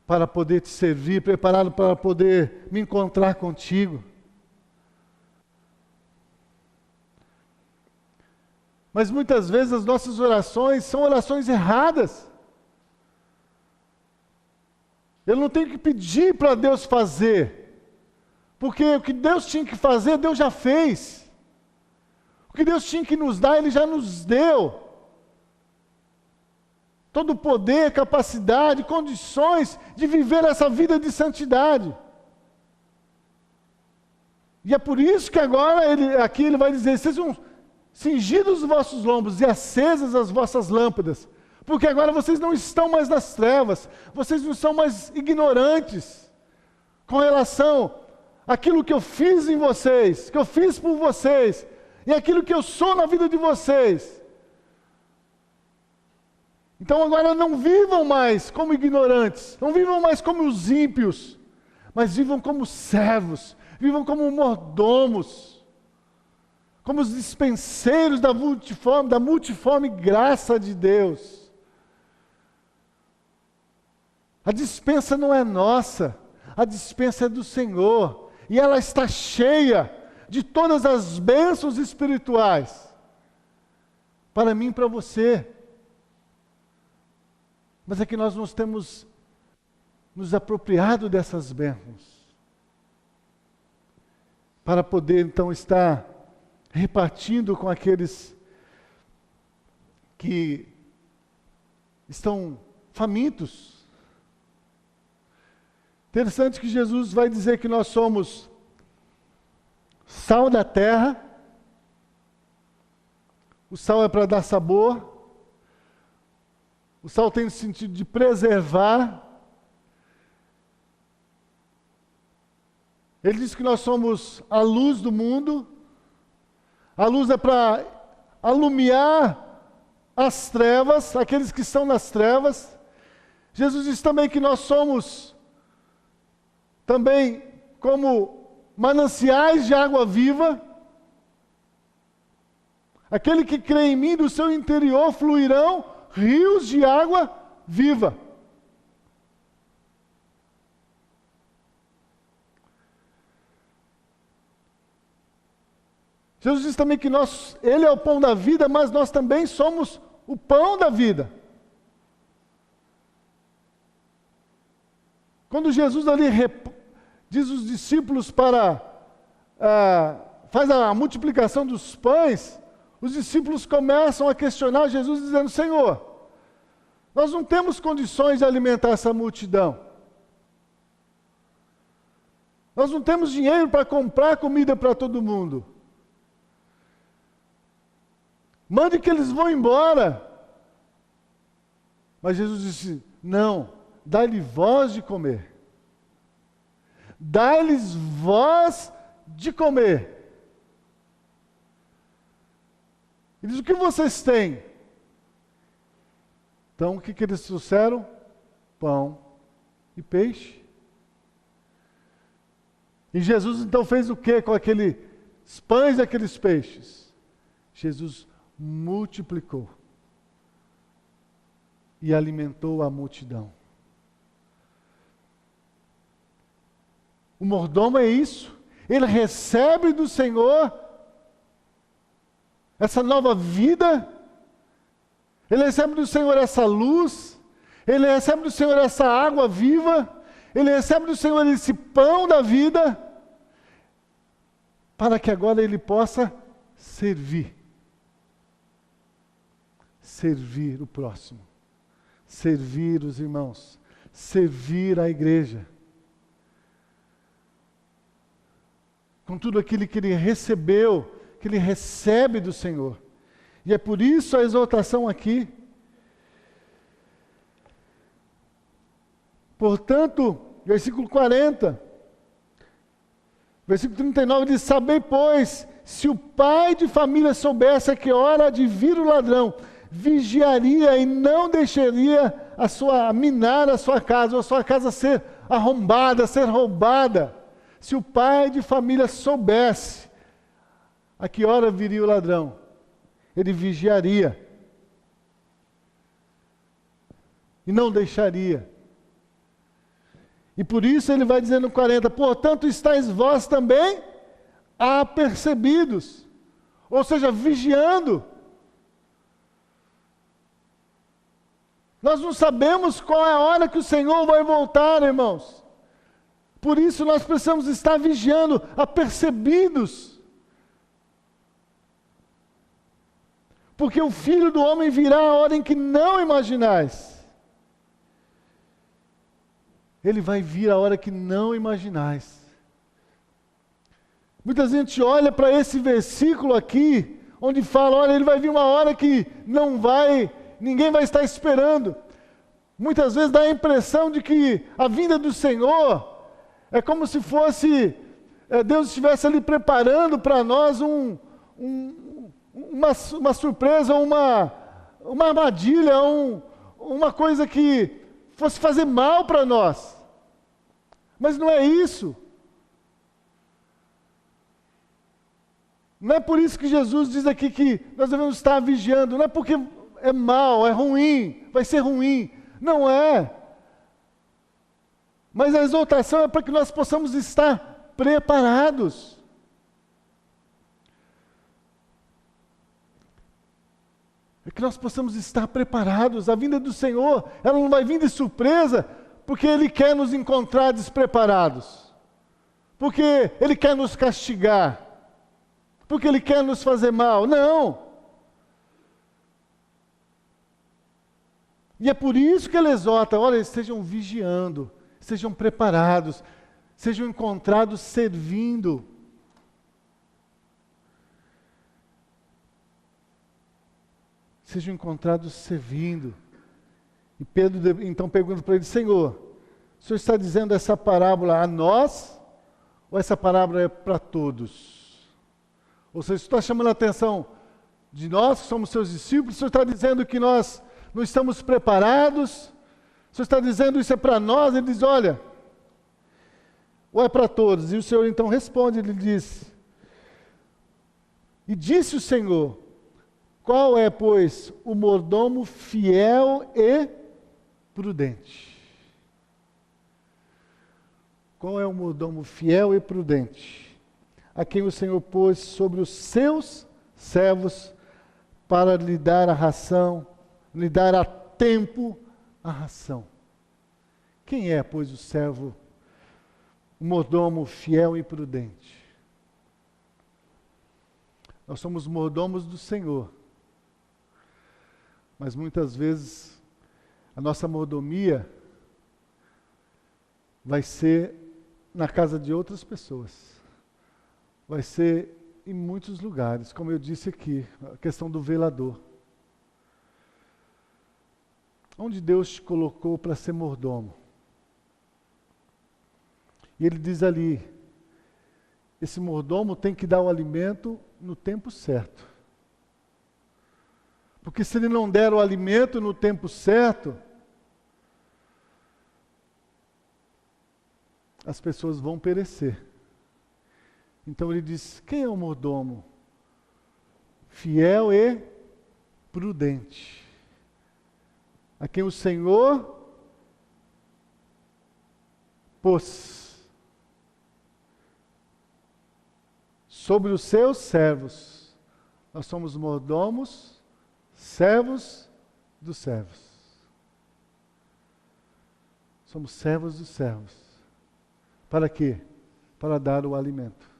para poder te servir, preparado para poder me encontrar contigo. Mas muitas vezes as nossas orações são orações erradas. Eu não tenho que pedir para Deus fazer, porque o que Deus tinha que fazer, Deus já fez. O que Deus tinha que nos dar, Ele já nos deu. Todo o poder, capacidade, condições de viver essa vida de santidade. E é por isso que agora aqui ele vai dizer: sejam cingidos os vossos lombos e acesas as vossas lâmpadas, porque agora vocês não estão mais nas trevas, vocês não são mais ignorantes com relação àquilo que eu fiz em vocês, que eu fiz por vocês, e aquilo que eu sou na vida de vocês. Então agora não vivam mais como ignorantes, não vivam mais como os ímpios, mas vivam como servos, vivam como mordomos, como os dispenseiros da multiforme graça de Deus. A despensa não é nossa, a despensa é do Senhor. E ela está cheia de todas as bênçãos espirituais. Para mim e para você. Mas é que nós não temos nos apropriado dessas bênçãos. Para poder então estar repartindo com aqueles que estão famintos. Interessante que Jesus vai dizer que nós somos sal da terra. O sal é para dar sabor. O sal tem o sentido de preservar. Ele diz que nós somos a luz do mundo. A luz é para alumiar as trevas, aqueles que estão nas trevas. Jesus diz também que nós somos também como mananciais de água viva. Aquele que crê em mim, do seu interior fluirão rios de água viva. Jesus diz também que Ele é o pão da vida, mas nós também somos o pão da vida. Quando Jesus ali diz os discípulos faz a multiplicação dos pães, os discípulos começam a questionar Jesus dizendo: Senhor, nós não temos condições de alimentar essa multidão. Nós não temos dinheiro para comprar comida para todo mundo. Mande que eles vão embora. Mas Jesus disse: não, dá-lhe voz de comer. Dá-lhes voz de comer. Ele diz: o que vocês têm? Então, o que eles trouxeram? Pão e peixe. E Jesus então fez o que com aqueles pães e aqueles peixes? Jesus multiplicou e alimentou a multidão. O mordomo é isso. Ele recebe do Senhor essa nova vida. Ele recebe do Senhor essa luz. Ele recebe do Senhor essa água viva. Ele recebe do Senhor esse pão da vida. Para que agora ele possa servir. Servir o próximo. Servir os irmãos. Servir a igreja. Com tudo aquilo que ele recebeu, que ele recebe do Senhor. E é por isso a exortação aqui. Portanto, versículo 40, versículo 39 diz: sabei, pois, se o pai de família soubesse a que hora há de vir o ladrão, vigiaria e não deixaria minar a sua casa, ou a sua casa ser arrombada, ser roubada. Se o pai de família soubesse a que hora viria o ladrão, ele vigiaria e não deixaria. E por isso ele vai dizer no 40, portanto estáis vós também apercebidos, ou seja, vigiando. Nós não sabemos qual é a hora que o Senhor vai voltar, irmãos. Por isso nós precisamos estar vigiando, apercebidos. Porque o Filho do Homem virá a hora em que não imaginais. Ele vai vir a hora que não imaginais. Muita gente olha para esse versículo aqui, onde fala, olha, ele vai vir uma hora que ninguém vai estar esperando. Muitas vezes dá a impressão de que a vinda do Senhor é como se fosse, Deus estivesse ali preparando para nós uma surpresa, uma armadilha, uma coisa que fosse fazer mal para nós. Mas não é isso. Não é por isso que Jesus diz aqui que nós devemos estar vigiando. Não é porque é mal, é ruim, vai ser ruim. Não é. Mas a exortação é para que nós possamos estar preparados. É que nós possamos estar preparados. A vinda do Senhor, ela não vai vir de surpresa, porque Ele quer nos encontrar despreparados. Porque Ele quer nos castigar. Porque Ele quer nos fazer mal. Não! E é por isso que Ele exorta, olha, estejam vigiando, estejam preparados, sejam encontrados servindo. Sejam encontrados servindo. E Pedro então pergunta para ele, Senhor, o Senhor está dizendo essa parábola a nós, ou essa parábola é para todos? Ou seja, está chamando a atenção de nós, que somos seus discípulos, o Senhor está dizendo que nós não estamos preparados, o Senhor está dizendo isso é para nós? Ele diz, olha, ou é para todos? E o Senhor então responde, ele diz, e disse o Senhor, qual é, pois, o mordomo fiel e prudente? Qual é o mordomo fiel e prudente? A quem o Senhor pôs sobre os seus servos para lhe dar a ração, lhe dar a tempo a ração. Quem é, pois, o servo, o mordomo fiel e prudente? Nós somos mordomos do Senhor. Mas muitas vezes a nossa mordomia vai ser na casa de outras pessoas. Vai ser em muitos lugares, como eu disse aqui, a questão do velador. Onde Deus te colocou para ser mordomo? E Ele diz ali, esse mordomo tem que dar o alimento no tempo certo. Porque se ele não der o alimento no tempo certo, as pessoas vão perecer. Então ele diz, quem é o mordomo? Fiel e prudente. A quem o Senhor pôs sobre os seus servos. Nós somos mordomos, servos dos servos. Somos servos dos servos. Para quê? Para dar o alimento.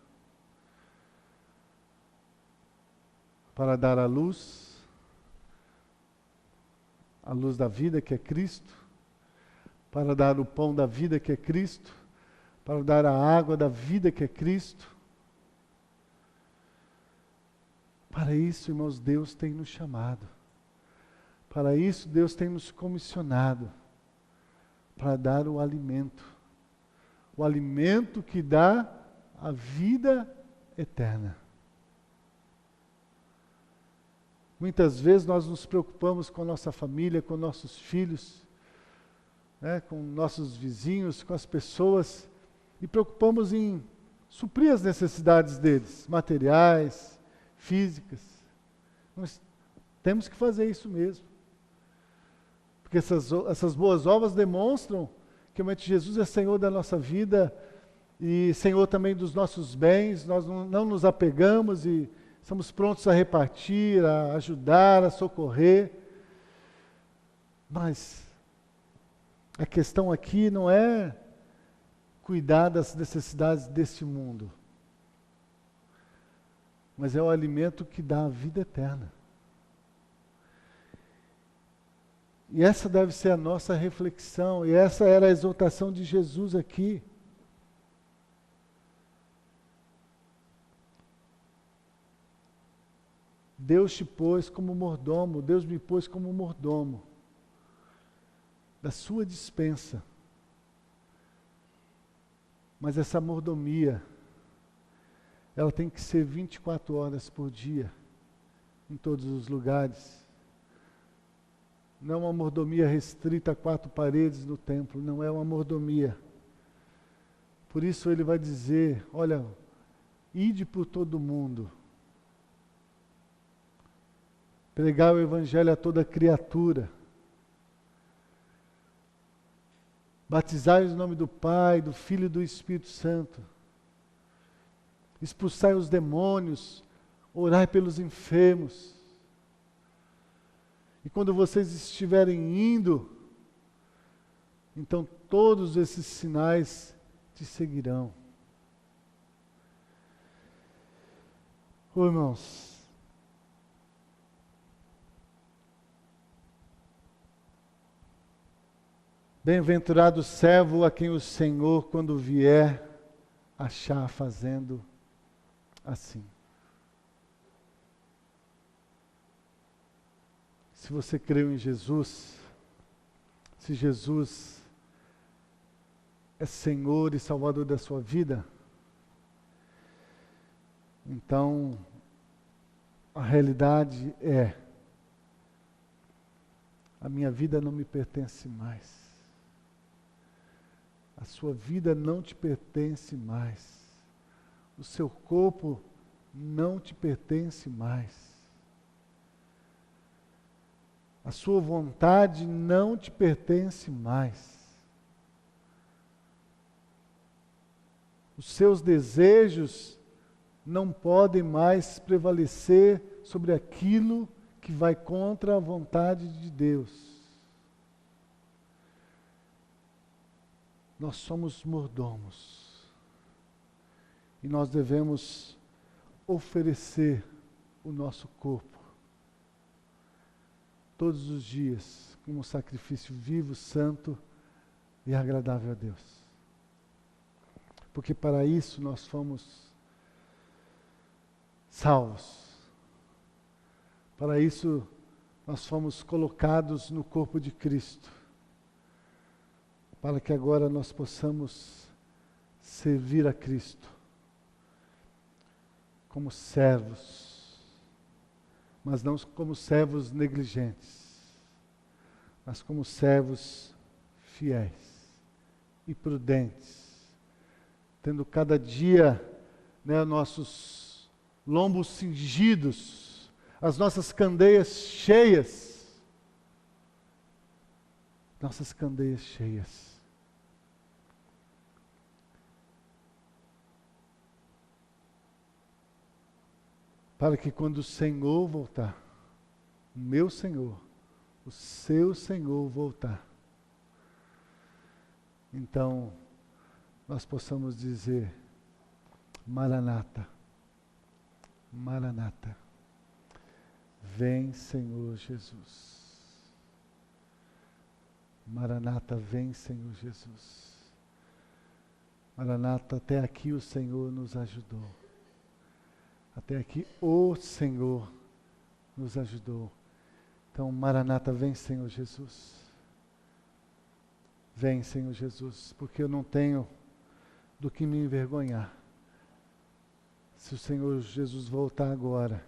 Para dar a luz da vida que é Cristo, para dar o pão da vida que é Cristo, para dar a água da vida que é Cristo. Para isso, irmãos, Deus tem nos chamado. Para isso, Deus tem nos comissionado. Para dar o alimento. O alimento que dá a vida eterna. Muitas vezes nós nos preocupamos com a nossa família, com nossos filhos, né, com nossos vizinhos, com as pessoas, e preocupamos em suprir as necessidades deles, materiais, físicas. Nós temos que fazer isso mesmo. Porque essas boas obras demonstram que realmente Jesus é Senhor da nossa vida e Senhor também dos nossos bens. Nós não nos apegamos e estamos prontos a repartir, a ajudar, a socorrer. Mas a questão aqui não é cuidar das necessidades deste mundo, mas é o alimento que dá a vida eterna. E essa deve ser a nossa reflexão, e essa era a exortação de Jesus aqui. Deus te pôs como mordomo, Deus me pôs como mordomo da sua despensa. Mas essa mordomia, ela tem que ser 24 horas por dia, em todos os lugares. Não é uma mordomia restrita a 4 paredes no templo, não é uma mordomia. Por isso ele vai dizer, olha, ide por todo mundo, pregar o evangelho a toda criatura. Batizai-os em nome do Pai, do Filho e do Espírito Santo. Expulsai os demônios, orai pelos enfermos. E quando vocês estiverem indo, então todos esses sinais te seguirão. Ô irmãos, bem-aventurado o servo a quem o Senhor, quando vier, achar fazendo assim. Se você creu em Jesus, se Jesus é Senhor e Salvador da sua vida, então a realidade é: a minha vida não me pertence mais. A sua vida não te pertence mais. O seu corpo não te pertence mais. A sua vontade não te pertence mais. Os seus desejos não podem mais prevalecer sobre aquilo que vai contra a vontade de Deus. Nós somos mordomos e nós devemos oferecer o nosso corpo todos os dias como um sacrifício vivo, santo e agradável a Deus. Porque para isso nós fomos salvos. Para isso nós fomos colocados no corpo de Cristo. Para que agora nós possamos servir a Cristo como servos. Mas não como servos negligentes, mas como servos fiéis e prudentes, tendo cada dia, nossos lombos cingidos, as nossas candeias cheias, para que quando o Senhor voltar, o meu Senhor, o seu Senhor voltar, então nós possamos dizer: Maranata, Maranata, vem Senhor Jesus. Maranata, vem Senhor Jesus. Maranata, até aqui o Senhor nos ajudou. Até aqui o Senhor nos ajudou. Então, Maranata, vem Senhor Jesus. Vem Senhor Jesus, porque eu não tenho do que me envergonhar. Se o Senhor Jesus voltar agora,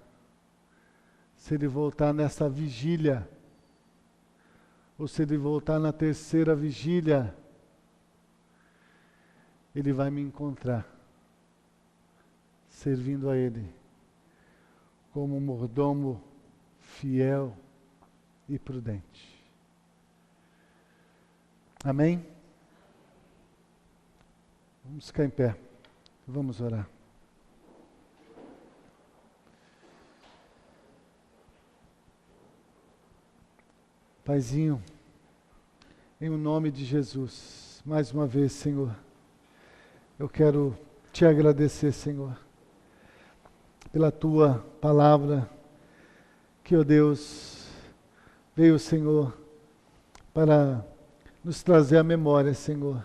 se Ele voltar nessa vigília, ou se Ele voltar na terceira vigília, Ele vai me encontrar, servindo a Ele, como um mordomo fiel e prudente. Amém? Vamos ficar em pé. Vamos orar. Paizinho, em o nome de Jesus, mais uma vez, Senhor, eu quero te agradecer, Senhor, pela tua palavra, que, ó Deus, veio, Senhor, para nos trazer à memória, Senhor,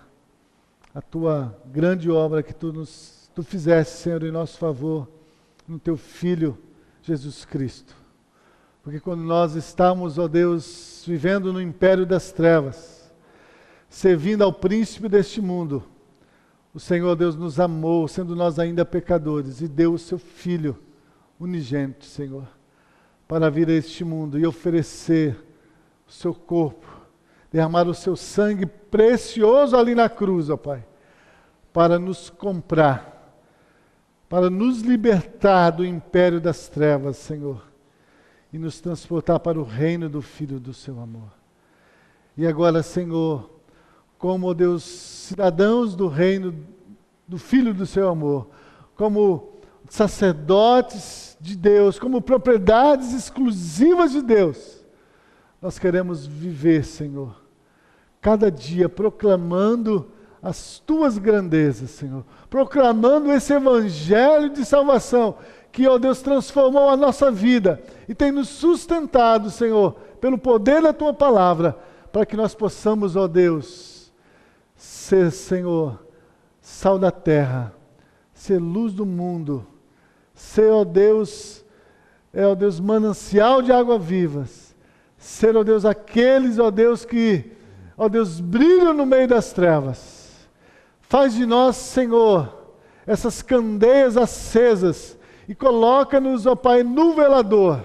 a tua grande obra que tu fizeste, Senhor, em nosso favor, no teu Filho, Jesus Cristo. Porque quando nós estamos, ó Deus, vivendo no império das trevas, servindo ao príncipe deste mundo, o Senhor Deus nos amou, sendo nós ainda pecadores, e deu o seu Filho unigênito, Senhor, para vir a este mundo e oferecer o seu corpo, derramar o seu sangue precioso ali na cruz, ó Pai, para nos comprar, para nos libertar do império das trevas, Senhor, e nos transportar para o reino do Filho do seu amor. E agora, Senhor, como, ó Deus, cidadãos do reino do Filho do seu amor, como sacerdotes de Deus, como propriedades exclusivas de Deus. Nós queremos viver, Senhor, cada dia proclamando as tuas grandezas, Senhor, proclamando esse evangelho de salvação que, ó Deus, transformou a nossa vida e tem nos sustentado, Senhor, pelo poder da tua palavra, para que nós possamos, ó Deus, ser, Senhor, sal da terra, ser luz do mundo, ser, ó Deus, manancial de água vivas, ser, ó Deus, aqueles, ó Deus, que, ó Deus, brilham no meio das trevas. Faz de nós, Senhor, essas candeias acesas e coloca-nos, ó Pai, no velador.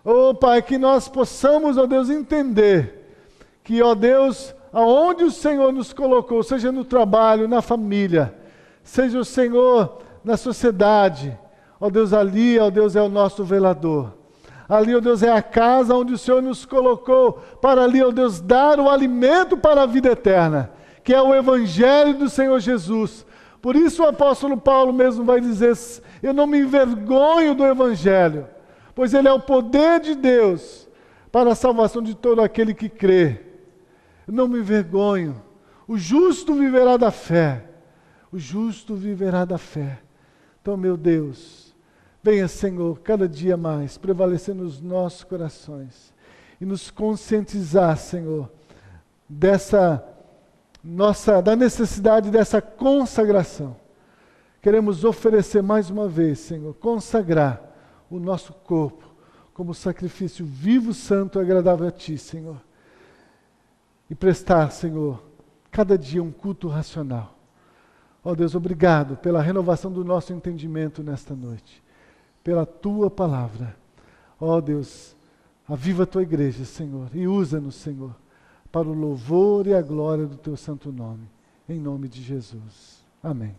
Ó Pai, que nós possamos, ó Deus, entender que, ó Deus, aonde o Senhor nos colocou, seja no trabalho, na família, seja o Senhor na sociedade, ó Deus, ali, ó Deus, é o nosso velador. Ali, ó Deus, é a casa onde o Senhor nos colocou para ali, ó Deus, dar o alimento para a vida eterna, que é o Evangelho do Senhor Jesus. Por isso o apóstolo Paulo mesmo vai dizer: eu não me envergonho do Evangelho, pois ele é o poder de Deus para a salvação de todo aquele que crê. Eu não me envergonho. O justo viverá da fé. O justo viverá da fé. Então, meu Deus, venha, Senhor, cada dia mais prevalecer nos nossos corações e nos conscientizar, Senhor, da necessidade dessa consagração. Queremos oferecer mais uma vez, Senhor, consagrar o nosso corpo como sacrifício vivo, santo e agradável a Ti, Senhor. E prestar, Senhor, cada dia um culto racional. Ó Deus, obrigado pela renovação do nosso entendimento nesta noite, pela Tua palavra. Ó Deus, aviva a Tua igreja, Senhor, e usa-nos, Senhor, para o louvor e a glória do Teu santo nome. Em nome de Jesus. Amém.